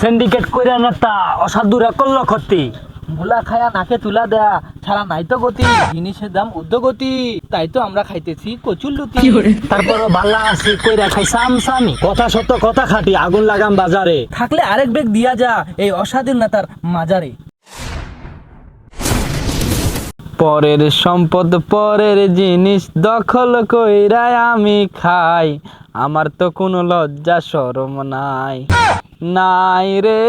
Syndicate কইরা নেতা অসাধুরা করল ক্ষতি। মুলা খায়া নাকে তুলা দেয়া ছাড়া নাই তো গতি, জিনিসের দাম ঊর্ধ্বগতি, তাই তো আমরা খাইতেছি কচুর লুতি। তারপরও ভাল্লা আছি কইরা খাই সামসামি। কথা সত্য কথা খাটি, আগুন লাগাম বাজারে। থাকলে আরেক বেগ দিয়া যা এই অসাধুর নেতার মাজারে। পরের সম্পদ পরের জিনিস দখল কইরা আমি খাই, আমার তো কোনো লজ্জা শরম নাই, নাই রে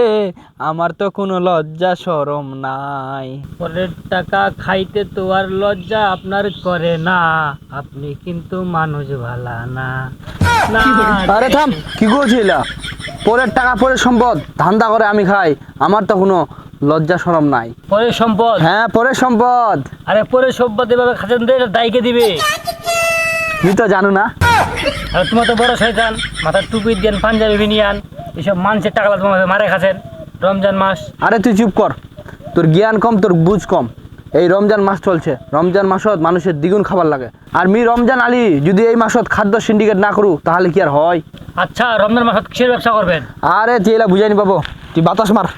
আমার তো কোনো লজ্জা শরম নাই। পরের টাকা খাইতে তো আর লজ্জা আপনার করে না, আপনি কিন্তু মানুষ ভালা না। না আরে থাম, কি করছিলা? পরের টাকা পরের সম্পদ ধান্দা করে আমি খাই, আমার তো কোনো লজ্জা শরম নাই। পরের সম্পদ? হ্যাঁ পরের সম্পদ। আরে পরের সম্পদ এভাবে খাচ্ছেন তো এটা দায়কে দিবে। তুমি তো জানো না। আর তোমার তো বড় শয়তান, মাথার টুপি দেন, পাঞ্জাবি বিনিয়ান, এসব মানুষের টাকা তোমার মারে খাচ্ছেন রমজান মাস। আরে তুই চুপ কর, তোর জ্ঞান কম, তোর বুঝ কম। এই রমজান মাস চলছে, রমজান মাসত মানুষের দ্বিগুণ খাবার লাগে। আর মি রমজান আলী যদি এই মাসত খাদ্য সিন্ডিকেট না করু তাহলে কি আর হয়? আচ্ছা রমজান মাসত কিসের ব্যবসা করবেন? আরে তুই এলা বুঝাইনি পাবো, তুই বাতাস মার।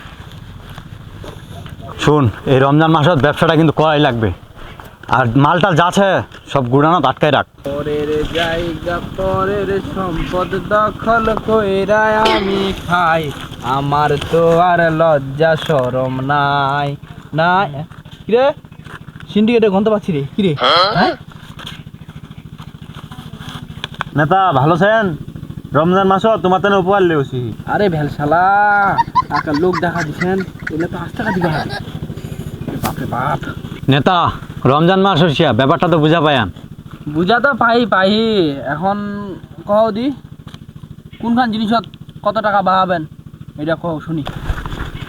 শুন, এই রমজান মাসের ব্যবসাটা কিন্তু করাই লাগবে। আর মালটা যাচ্ছে সব গুড়ানো আটকায় রাখ। পরের জায়গা পরের সম্পদ দখল কইরা আমি খাই, আমার তো আর লজ্জা শরম নাই। নাই কিরে সিন্ডিকেটে গন্ধ পাচ্ছি রে, কিরে? হ্যাঁ নেতা ভালো আছেন? রমজান মাস তোমার তেন উপহার লেউছি। আরে ভেলশালা টাকা লোক দেখা দিছেন, এগুলো তো 5 টাকা দিবা। বাপরে বাপ। নেতা রমজান মাস হইছে, ব্যাপারটা তো বুঝা পায়ান। বুঝা তো পাই এখন কও দি কোনখান জিনিসত কত টাকা বাড়াবেন এটা কও শুনি।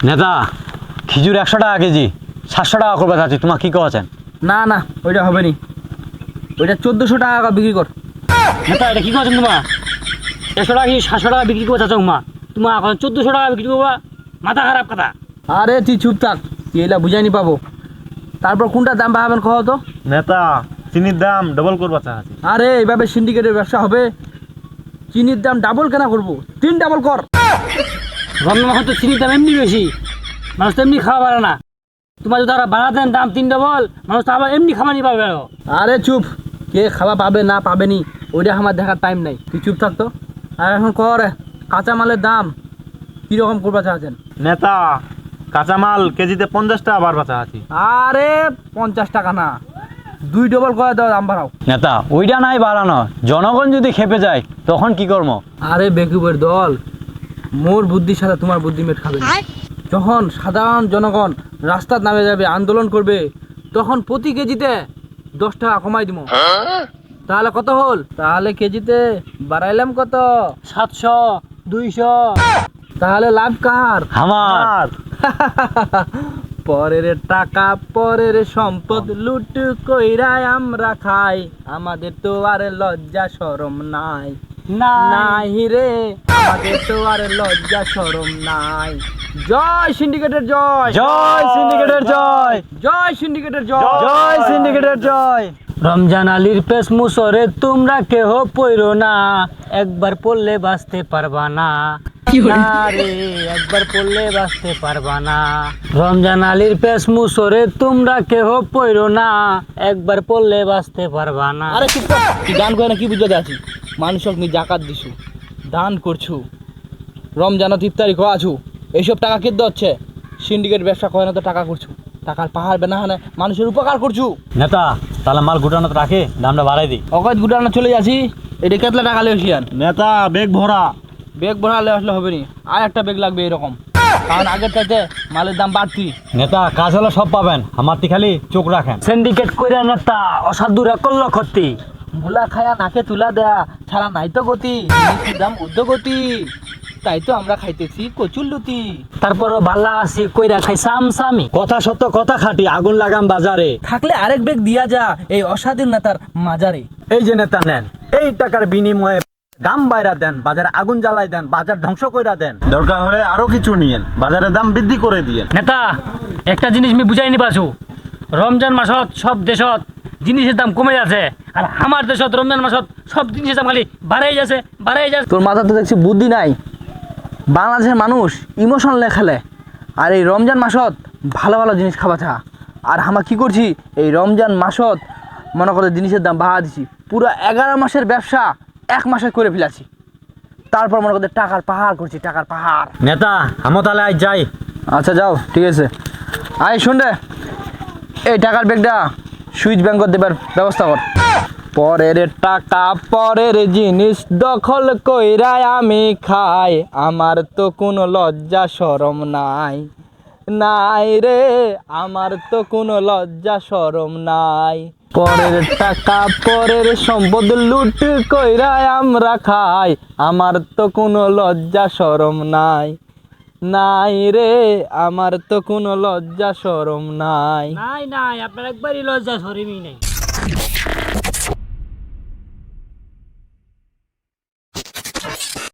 নেতা খিজুর 100 টাকা কেজি, 700 টাকা করবে চাচ্ছি, তোমার কি কওয়াছেন? না না ওইটা হবে নি, ওইটা 1400 টাকা বিক্রি কর। নেতা এটা কি করছেন তোমার? 100 টাকা কি 700 টাকা বিক্রি করতে চাচ্ছ মা? তোমার এখন 1400 টাকা বিক্রি করবা? মাথা খারাপ কথা। আরে তুই চুপ থাক, তুই এলা বুঝাইনি পাবো। তারপর কোনটা দাম বাড়াবেন কহ তো। নেতা চিনির দাম ডবল করবা চাচ্ছি। আরে এইভাবে সিন্ডিকেটের ব্যবসা হবে? চিনির দাম ডাবল কেন করবো, 3 ডাবল কর। রমজান মাসে তো চিনির দাম এমনি বেশি, মানুষ তো এমনি খাওয়া পারে না। তোমার যদি তারা বাড়াতেন দাম 3 ডবল, মানুষ তো আবার এমনি খাওয়া নিয়ে পাবে। আরে চুপ, কে খাওয়া পাবে না পাবেনি ওইটা আমার দেখার টাইম নাই, তুই চুপ থাকতো। আর এখন কর কাঁচামালের দাম কিরকম করবা চাচ্ছেন? নেতা কাঁচামাল কেজিতে 50 টাকা বাড়বা চাচ্ছি। আরে 50 টাকা না, 2 ডবল করে দাও, দাম বাড়াও। নেতা ওইটা নাই বাড়ানো, জনগণ যদি খেপে যায় তখন কি করবো? আরে বেকুবের দল, মোর বুদ্ধির সাথে তোমার বুদ্ধি মেট খাবে না। যখন সাধারণ জনগণ রাস্তার নামে যাবে, আন্দোলন করবে, তখন প্রতি কেজিতে 10 টাকা কমাই দিব। তাহলে কত হল? তাহলে কেজিতে বাড়াইলাম কত? 700, 200। তাহলে লাভ কার? আমার। পরের টাকা পরের সম্পদ লুট কইরা আমরা খাই, আমাদের তো আর লজ্জা শরম নাই। নাই রে আমাদের তো আর লজ্জা শরম নাই। জয় সিন্ডিকেটের জয়, জয় সিন্ডিকেটের জয়, জয় সিন্ডিকেটের জয়, জয় সিন্ডিকেটের জয়। রমজান আলীর পেশ মুসরে তোমরা কেহ পইরো না, একবার পড়লে বাঁচতে পারবা না। না রে একবার পড়লে বাঁচতে পারবা না। রমজান আলীর পেশ মুসরে তোমরা কেহ পইরো না, একবার পড়লে বাঁচতে পারবা না। আরে চুপ কর, তুই গান করে না কি বুঝতে আছি? মানুষক নি জাকাত দিছু, দান করছু, রমজানত ইফতারি খাওয়াছু, এইসব টাকা কে হচ্ছে? সিন্ডিকেট ব্যবসা করে না তো টাকা করছু, টাকার পাহাড় বেনা হানে মানুষের উপকার করছু। নেতা তাহলে মাল গুটানো রাখে, দামটা বাড়াই দিই। অকত গুটানো চলে যাচ্ছি, এটা কেতলা টাকা লেছি আন? নেতা বেগ ভরা। বেগ ভরালে আসলে হবে নি, আর একটা বেগ লাগবে এরকম, কারণ আগের চাইতে মালের দাম বাড়তি। নেতা কাজ হলে সব পাবেন, আমার খালি চোখ রাখেন। সিন্ডিকেট কইরা নেতা অসাধুরা করল ক্ষতি। মুলা খায়া নাকে তুলা দেয়া ছাড়া নাই তো গতি, জিনিসের দাম ঊর্ধ্বগতি, তাই তো আমরা খাইতেছি কচুর লুতি। তারপরও ভাল্লা আছি কইরা খাই সামসামি। কথা সত্য কথা খাটি, আগুন লাগাম বাজারে। থাকলে আরেক বেগ দিয়া যা এই অসাধু নেতার মাজারে। এই যে নেতা নেন, এই টাকার বিনিময়ে দাম বাইরা দেন, বাজারে আগুন জ্বালাই দেন, বাজার ধ্বংস কইরা দেন, দরকার হলে আরো কিছু নিয়েন, বাজারের দাম বৃদ্ধি করে দিয়েন। নেতা একটা জিনিস আমি বুঝাই নি পারছু, রমজান মাসত সব দেশত জিনিসের দাম কমে যাচ্ছে, আর আমার দেশত রমজান মাসত সব জিনিসের দাম খালি বাড়াই যাচ্ছে। তোর মাথা তো দেখছি বুদ্ধি নাই, বাংলাদেশের মানুষ ইমোশন খেলে, আর এই রমজান মাসত ভালো ভালো জিনিস খাওয়া থা। আর আমরা কি করছি, এই রমজান মাসত মনে করে জিনিসের দাম বাড়া দিছি, পুরো 11 মাসের ব্যবসা 1 মাসে করে ফেলাছি। তারপর মনে করতে টাকার পাহাড় করছি, টাকার পাহাড়। নেতা আমো তাহলে আজ যাই। আচ্ছা যাও, ঠিক আছে। আয় শুন রে, এই টাকার ব্যাগটা সুইচ ব্যাংকত দেবার ব্যবস্থা কর। পরের টাকা পরের জিনিস দখল কইরা আমি খাই, আমার তো কোনো লজ্জা শরম নাই, নাই রে আমার তো কোনো লজ্জা শরম নাই। পরের টাকা পরের সম্পদ লুট কইরা আমরা খাই, আমার তো কোনো লজ্জা শরম নাই, নাই রে আমার তো কোনো লজ্জা শরম নাই। নাই নাই, আপনার একবারই লজ্জা শরমই নাই।